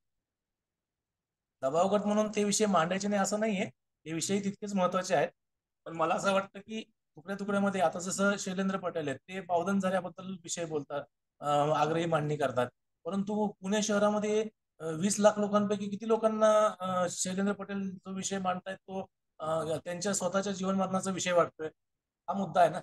A: दबावगट म्हणून ते विषय मांडायचे नाही असं नाहीये, हे विषय तितकेच महत्वाचे आहेत. पण मला असं वाटतं की तुकड्या तुकड्यामध्ये आता जसं शैलेंद्र पटेल आहेत ते पावदन झाल्याबद्दल विषय बोलतात, आग्रही मांडणी करतात. परंतु पुणे शहरामध्ये 20 लाख लोकांपैकी किती लोकांना शैलेंद्र पटेल जो विषय मांडतायत तो त्यांच्या स्वतःच्या जीवन मरणाचा विषय वाटतोय, हा मुद्दा आहे ना.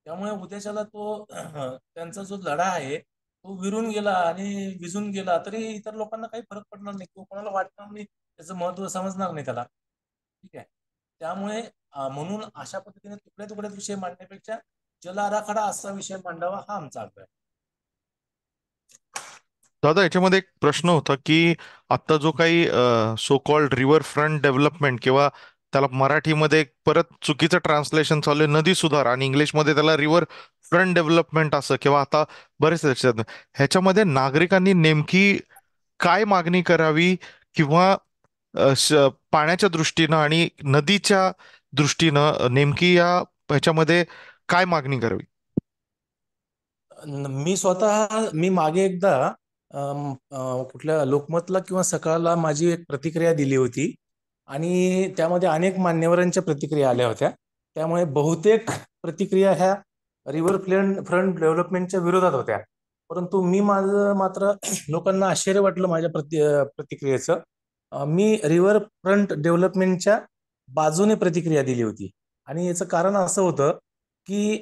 A: त्यामुळे उद्याच्याला तो त्यांचा जो लढा आहे तो विरून गेला आणि विजून गेला तरी इतर लोकांना काही फरक पडणार नाही किंवा कोणाला वाटणार नाही, त्याचं महत्व समजणार नाही त्याला. ठीक आहे. त्यामुळे म्हणून अशा पद्धतीने तुकड्या तुकड्यात विषय मांडण्यापेक्षा जल आराखडा असा विषय मांडावा हा आमचा आग्रह आहे.
B: दादा, याच्यामध्ये एक प्रश्न होता की आता जो काही so called river front development किंवा त्याला मराठीमध्ये एक परत चुकीचं ट्रान्सलेशन चालू आहे नदी सुधार, आणि इंग्लिशमध्ये त्याला रिव्हर फ्रंट डेव्हलपमेंट असं, किंवा आता बरेच त्याच्यात ह्याच्यामध्ये नागरिकांनी नेमकी काय मागणी करावी, किंवा पाण्याच्या दृष्टीनं आणि नदीच्या दृष्टीनं नेमकी या ह्याच्यामध्ये काय मागणी करावी?
A: मी मागे एकदा कुठल्या लोकमतला किंवा सकाळला माझी एक प्रतिक्रिया दिली होती आणि त्यामध्ये अनेक मान्यवरांच्या प्रतिक्रिया आल्या होत्या. त्यामुळे बहुतेक प्रतिक्रिया ह्या रिव्हर फ्रंट डेव्हलपमेंटच्या विरोधात होत्या. परंतु मी माझं मात्र लोकांना आश्चर्य वाटलं माझ्या प्रतिक्रियेचं. मी रिव्हर फ्रंट डेव्हलपमेंटच्या बाजूने प्रतिक्रिया दिली होती आणि याचं कारण असं होतं की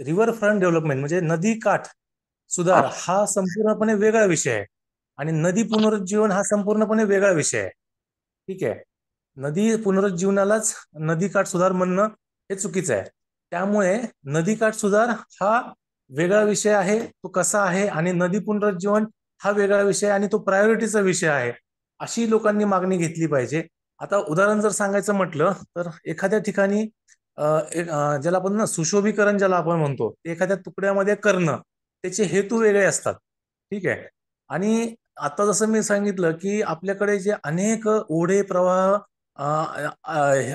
A: रिव्हर फ्रंट डेव्हलपमेंट म्हणजे नदी काठ सुधार हा संपूर्णपणे वेगळा विषय आहे आणि नदी पुनरुज्जीवन हा संपूर्णपणे वेगळा विषय आहे. ठीक आहे. नदी पुनरुज्जीवनालाच नदीकाठ सुधार म्हणणं हे चुकीचं आहे. त्यामुळे नदीकाठ सुधार हा वेगळा विषय आहे, तो कसा आहे, आणि नदी पुनरुज्जीवन हा वेगळा विषय आणि तो प्रायोरिटीचा विषय आहे, अशी लोकांनी मागणी घेतली पाहिजे. आता उदाहरण जर सांगायचं म्हटलं तर एखाद्या ठिकाणी ज्याला आपण ना सुशोभीकरण ज्याला आपण म्हणतो ते एखाद्या तुकड्यामध्ये करणं त्याचे हेतू वेगळे असतात. ठीक आहे. आणि आता जसं मी सांगितलं की आपल्याकडे जे अनेक ओढे प्रवाह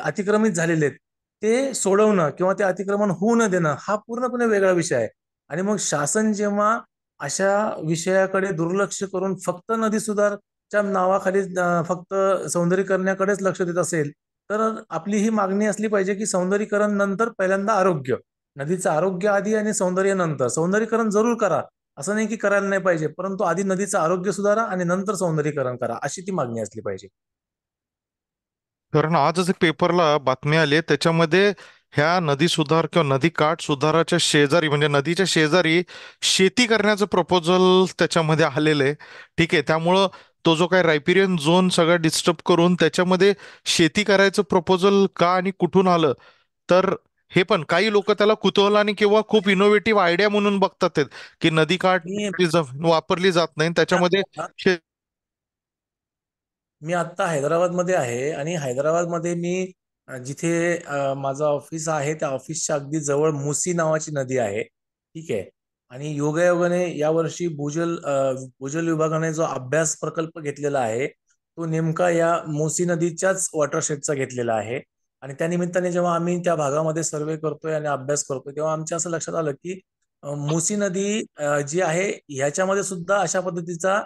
A: अतिक्रमित झालेले आहेत ते सोडवणं किंवा ते अतिक्रमण होऊ न देणं हा पूर्णपणे वेगळा विषय आहे. आणि मग शासन जेव्हा अशा विषयाकडे दुर्लक्ष करून फक्त नदी सुधारच्या नावाखाली फक्त सौंदर्यीकरणाकडेच लक्ष देत असेल तर आपली ही मागणी असली पाहिजे की सौंदर्यीकरण नंतर पहिल्यांदा आरोग्य, नदीचं आरोग्य आधी आणि सौंदर्य नंतर. सौंदर्यीकरण जरूर करा, असं नाही की करायला नाही पाहिजे, परंतु आधी नदीचं आरोग्य सुधारा आणि नंतर सौंदर्यीकरण करा, अशी ती मागणी असली पाहिजे.
B: कारण आजच एक पेपरला बातमी आली त्याच्यामध्ये ह्या नदी सुधार किंवा नदी काठ सुधाराच्या शेजारी, म्हणजे नदीच्या शेजारी शेती करण्याचं प्रपोजल त्याच्यामध्ये आलेलं आहे. ठीक आहे, त्यामुळं तो जो काही रायपिरियन झोन सगळा डिस्टर्ब करून त्याच्यामध्ये शेती करायचं प्रपोजल का आणि कुठून आलं, तर हे पण काही लोक त्याला कुतूहलाने किंवा खूप इनोव्हेटिव्ह आयडिया म्हणून बघतात आहेत की नदीकाठ
A: मी
B: वापरली जात नाही त्याच्यामध्ये
A: मी आत्ता हैदराबादमध्ये आहे आणि हैदराबादमध्ये मी जिथे माझं ऑफिस आहे त्या ऑफिसच्या अगदी जवळ मुसी नावाची नदी आहे. ठीक आहे. आणि योगायोगाने यावर्षी भूजल विभागाने जो अभ्यास प्रकल्प घेतलेला आहे तो नेमका या मुसी नदीच्याच वॉटरशेडचा घेतलेला आहे. आणि त्या निमित्ताने जेव्हा आम्ही त्या भागामध्ये सर्वे करतोय आणि अभ्यास करतोय तेव्हा आमच्या असं लक्षात आलं की मुसी नदी जी आहे ह्याच्यामध्ये सुद्धा अशा पद्धतीचा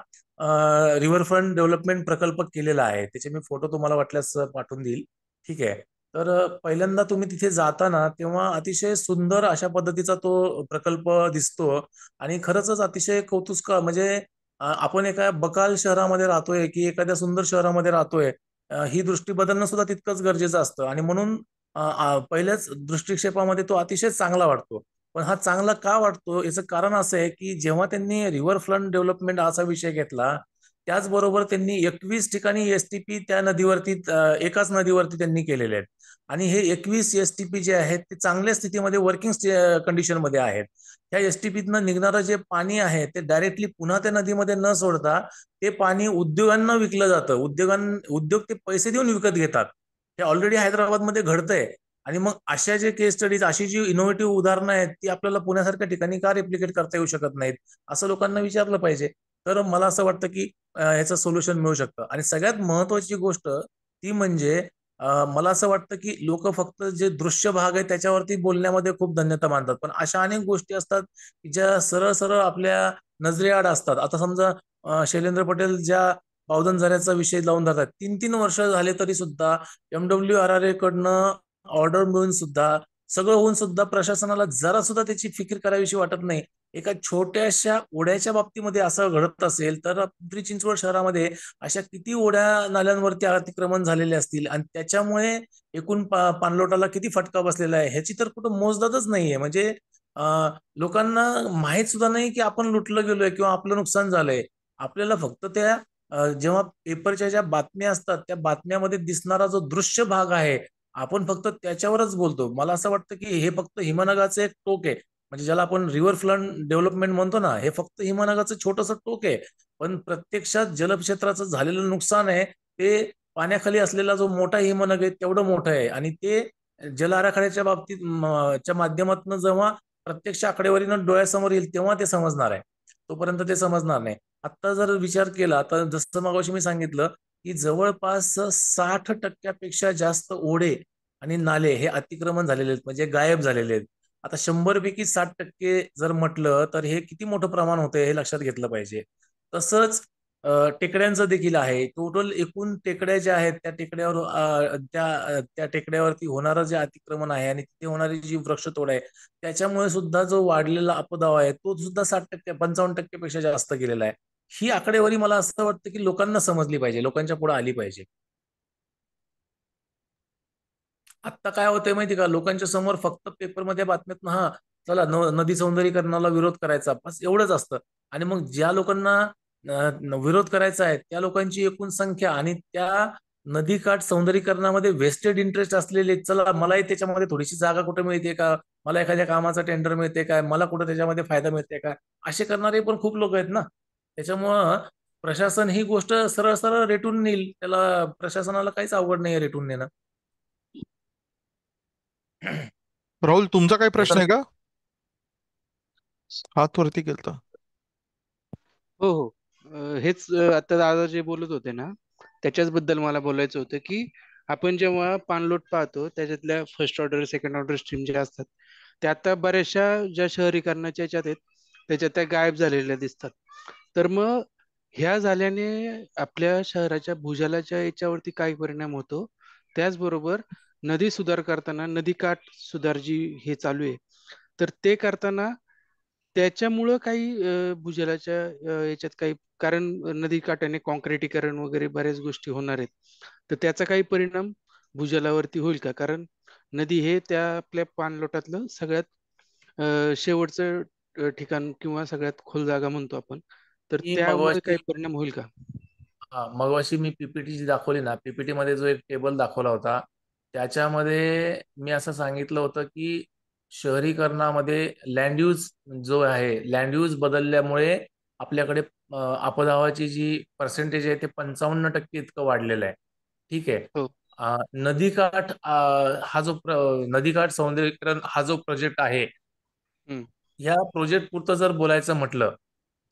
A: रिव्हरफ्रंट डेव्हलपमेंट प्रकल्प केलेला आहे. त्याचे मी फोटो तुम्हाला वाटल्यास पाठवून देईल. ठीक आहे. तर पहिल्यांदा तुम्ही तिथे जाताना तेव्हा अतिशय सुंदर अशा पद्धतीचा तो प्रकल्प दिसतो आणि खरंच अतिशय म्हणजे आपण एका बकाल शहरामध्ये राहतोय की एखाद्या सुंदर शहरामध्ये राहतोय, ही दृष्टी बदलणं सुद्धा तितकंच गरजेचं असतं आणि म्हणून पहिल्याच दृष्टिक्षेपामध्ये तो अतिशय चांगला वाटतो. पण हा चांगला का वाटतो याचं कारण असं आहे की जेव्हा त्यांनी रिव्हर फ्रंट डेव्हलपमेंट असा विषय घेतला, त्याचबरोबर त्यांनी 21 ठिकाणी एसटीपी त्या नदीवरती एकाच नदीवरती त्यांनी केलेले आहेत आणि हे 21 एसटीपी जे आहेत ते चांगल्या स्थितीमध्ये वर्किंग कंडिशनमध्ये आहेत. त्या एसटीपीतनं निघणारं जे पाणी आहे ते डायरेक्टली पुन्हा त्या नदीमध्ये न सोडता ते पाणी उद्योगांना विकलं जातं. उद्योग ते पैसे देऊन विकत घेतात. हे ऑलरेडी हैदराबादमध्ये घडतंय. आणि मग अशा जे केस स्टडीज, अशी जी इनोव्हेटिव्ह उदाहरणं आहेत ती आपल्याला पुण्यासारख्या ठिकाणी का रेप्लिकेट करता येऊ शकत नाहीत, असं लोकांना विचारलं पाहिजे. तर मला असं वाटतं की ह्याचं सोल्युशन मिळू शकतं. आणि सगळ्यात महत्वाची गोष्ट ती म्हणजे मला असं वाटतं की लोक फक्त जे दृश्य भाग आहे त्याच्यावरती बोलण्यामध्ये खूप धन्यता मानतात, पण अशा अनेक गोष्टी असतात की ज्या सरळ सरळ आपल्या नजरेआड असतात. आता समजा शैलेंद्र पटेल ज्या पावधन झऱ्याचा विषय लावून धरतात, 3-3 वर्ष झाले तरी सुद्धा MWRRA कडनं ऑर्डर मिळून सुद्धा, सगळं होऊन सुद्धा प्रशासनाला जरा सुद्धा त्याची फिकीर करावीशी वाटत नाही. एका छोट्याशा ओढ्याच्या बाबतीमध्ये असं घडत असेल तर पिंपरी चिंचवड शहरामध्ये अशा किती ओढ्या नाल्यांवरती अतिक्रमण झालेले असतील आणि त्याच्यामुळे एकूण पाणलोटाला किती फटका बसलेला आहे ह्याची तर कुठं मोजदादच नाहीये. म्हणजे लोकांना माहित सुद्धा नाही की आपण लुटलं गेलोय किंवा आपलं नुकसान झालंय. आपल्याला फक्त त्या जेव्हा पेपरच्या ज्या बातम्या असतात त्या बातम्यामध्ये दिसणारा जो दृश्य भाग आहे आपण फक्त त्याच्यावरच बोलतो. मला असं वाटतं की हे फक्त हिमनगाचं एक टोक आहे. म्हणजे ज्याला आपण रिव्हर फ्रंट डेव्हलपमेंट म्हणतो ना, हे फक्त हिमनगाचं छोटंसं टोक आहे. पण प्रत्यक्षात जलक्षेत्राचं झालेलं नुकसान आहे ते पाण्याखाली असलेला जो मोठा हिमनग आहे तेवढं मोठं आहे आणि ते जल आराखड्याच्या बाबतीत च्या माध्यमातून जेव्हा प्रत्यक्ष आकडेवारीनं डोळ्यासमोर येईल तेव्हा ते समजणार आहे. तोपर्यंत ते समजणार नाही. आता जर विचार केला तर जसं मगाशी मी सांगितलं की जवळपास 60% जास्त ओढे आणि नाले हे अतिक्रमण झालेले आहेत, म्हणजे गायब झालेले आहेत. आता 100 पैकी 60% जर म्हटलं तर हे किती मोठं प्रमाण होतंय हे लक्षात घेतलं पाहिजे. तसंच टेकड्यांचं देखील आहे. टोटल एकूण टेकड्या ज्या आहेत त्या टेकड्यावर त्या टेकड्यावरती होणारं जे अतिक्रमण आहे आणि तिथे होणारी जी वृक्षतोड आहे त्याच्यामुळे सुद्धा जो वाढलेला अपदाव आहे तो सुद्धा 60% 55% पेक्षा जास्त गेलेला आहे. ही आकडेवारी मला असं वाटतं की लोकांना समजली पाहिजे, लोकांच्या पुढे आली पाहिजे. आत्ता काय होतंय माहिती का, लोकांच्या समोर फक्त पेपरमध्ये बातम्यात हा चला नदी सौंदर्यीकरणाला विरोध करायचा बस एवढंच असतं. आणि मग ज्या लोकांना विरोध करायचा आहे त्या लोकांची एकूण संख्या आणि त्या नदीकाठ सौंदर्यीकरणामध्ये वेस्टेड इंटरेस्ट असलेले, चला मलाही त्याच्यामध्ये थोडीशी जागा कुठे मिळते का, मला एखाद्या कामाचा टेंडर मिळते काय, मला कुठं त्याच्यामध्ये फायदा मिळते का, असे करणारे पण खूप लोक आहेत ना. त्याच्यामुळं प्रशासन ही गोष्ट सरळ सरळ रेटून नेईल, त्याला प्रशासनाला काहीच अवघड नाही रेटून नेणं.
B: राहुल, तुमचा काही प्रश्न
A: तर
B: आहे का? हात वरती केलता.
D: हो हो. हेच आता दादा जे बोलत होते ना त्याच्याच बद्दल मला बोलायचं होतं की आपण जेव्हा पाणलोट पाहतो त्याच्यातल्या first order second order stream ज्या असतात त्या आता बऱ्याचशा ज्या शहरीकरणाच्या याच्यात आहेत त्याच्यात त्या गायब झालेल्या दिसतात. तर मग ह्या झाल्याने आपल्या शहराच्या भूजलाच्या याच्यावरती काय परिणाम होतो, त्याचबरोबर नदी सुधार करताना नदीकाठ सुधार जी हे चालू आहे तर ते करताना त्याच्यामुळं काही भूजलाच्या याच्यात काही, कारण नदीकाठाने कॉन्क्रिटीकरण वगैरे बऱ्याच गोष्टी होणार आहेत तर त्याचा काही परिणाम भूजलावरती होईल का? कारण नदी हे त्या आपल्या पाणलोटातलं सगळ्यात शेवटचं ठिकाण किंवा सगळ्यात खोल जागा म्हणतो आपण, तर
A: मी
D: त्यामुळे
A: मगाशी
D: काही परिणाम होईल का?
A: मगाशी मी पीपीटी जी दाखवली ना, पीपीटी मध्ये जो एक टेबल दाखवला होता त्याच्यामध्ये मी असं सांगितलं होतं की शहरीकरणामध्ये लँड यूज जो आहे, लँड यूज बदलल्यामुळे आपल्याकडे अपदावाची जी पर्सेंटेज आहे ते 55% इतकं वाढलेलं आहे. ठीक आहे.
D: हो.
A: नदीकाठ नदीकाठ सौंदर्यीकरण हा जो प्रोजेक्ट आहे,
D: हम्म.
A: ह्या प्रोजेक्ट पुरतं जर बोलायचं म्हटलं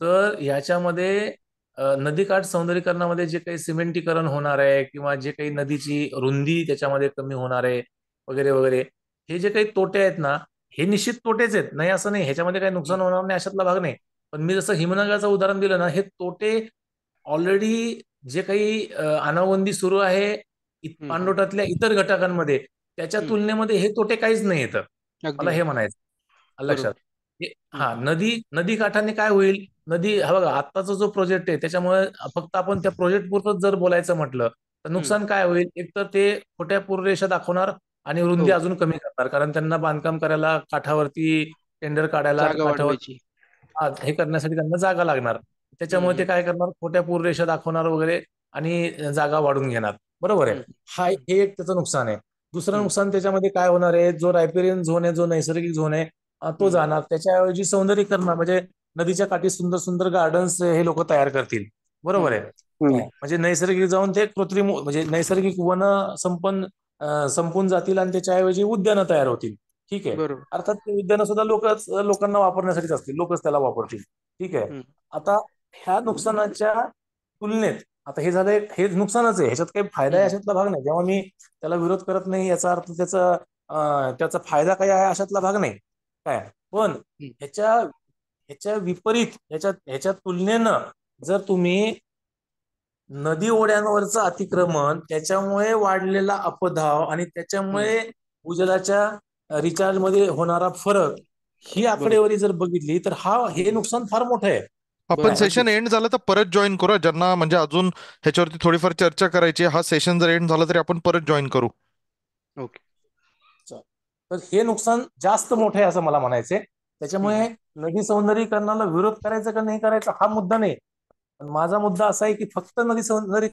A: तर ह्याच्यामध्ये नदीकाठ सौंदर्यीकरणामध्ये जे काही सिमेंटीकरण होणार आहे किंवा जे काही नदीची रुंदी त्याच्यामध्ये कमी होणार आहे वगैरे वगैरे, हे जे काही तोटे आहेत ना, हे निश्चित तोटेच आहेत, नाही असं नाही, ह्याच्यामध्ये काही नुकसान होणार नाही अशातला भाग नाही. पण मी जसं हिमनगाचं उदाहरण दिलं ना, हे तोटे ऑलरेडी जे काही अनावबंदी सुरू आहे पाणलोटातल्या इतर घटकांमध्ये, त्याच्या तुलनेमध्ये हे तोटे काहीच नाही येतं.
D: अगदी
A: मला हे म्हणायचं लक्षात.
D: बरोबर.
A: हा, नदी काठाने काय होईल, नदी हा बघा आत्ताचा जो प्रोजेक्ट आहे त्याच्यामुळे फक्त आपण त्या प्रोजेक्ट पुरतच जर बोलायचं म्हटलं तर नुकसान काय होईल, एक तर ते खोट्या पूररेषा दाखवणार आणि रुंदी
D: हो,
A: अजून कमी करणार, कारण त्यांना बांधकाम करायला काठावरती टेंडर काढायला
D: जागा
A: काठावर
D: वाढवायची.
A: हे करण्यासाठी त्यांना जागा लागणार. त्याच्यामुळे ते काय करणार, खोट्या पूररेषा दाखवणार वगैरे आणि जागा वाढून घेणार. बरोबर आहे. हे एक त्याचं नुकसान आहे. दुसरं नुकसान त्याच्यामध्ये काय होणार आहे, जो रायपेरियन झोन आहे, जो नैसर्गिक झोन आहे तो जाणार. त्याच्याऐवजी सौंदर्यीकरण म्हणजे नदीच्या काठी सुंदर सुंदर गार्डन्स हे लोक तयार करतील. बरोबर आहे. म्हणजे नैसर्गिक जाऊन ते कृत्रिम म्हणजे नैसर्गिक वन संपून जातील आणि त्याच्याऐवजी उद्यानं तयार होतील. ठीक आहे.
D: बरोबर.
A: अर्थात ते उद्यानं सुद्धा लोकांना वापरण्यासाठीच असतील, लोकच त्याला वापरतील. ठीक आहे. आता ह्या नुकसानाच्या तुलनेत आता हे झालंय, हे नुकसानच आहे, ह्याच्यात काही फायदा आहे अशातला भाग नाही. जेव्हा मी त्याला विरोध करत नाही याचा अर्थ त्याचा फायदा काय आहे अशातला भाग नाही काय. पण ह्याच्या विपरीत ह्याच्या तुलनेनं जर तुम्ही नदी ओढ्यांवरचं अतिक्रमण, त्याच्यामुळे वाढलेला अपधाव आणि त्याच्यामुळे भूजलाच्या रिचार्ज मध्ये होणारा फरक, ही आकडेवारी जर बघितली तर हे नुकसान फार मोठं आहे.
B: आपण सेशन एंड झालं तर परत जॉईन करू, ज्यांना म्हणजे अजून ह्याच्यावरती थोडीफार चर्चा करायची. हा सेशन जर एंड झाला तरी आपण परत जॉईन करू.
D: ओके.
A: तर हे नुकसान जास्त मोठं आहे असं मला म्हणायचंय. त्याच्यामुळे नदी सौंदर्यीकरणाला विरोध करायचा का नाही करायचा हा मुद्दा नाही. माझा मुद्दा असा आहे की फक्त नदी सौंदर्य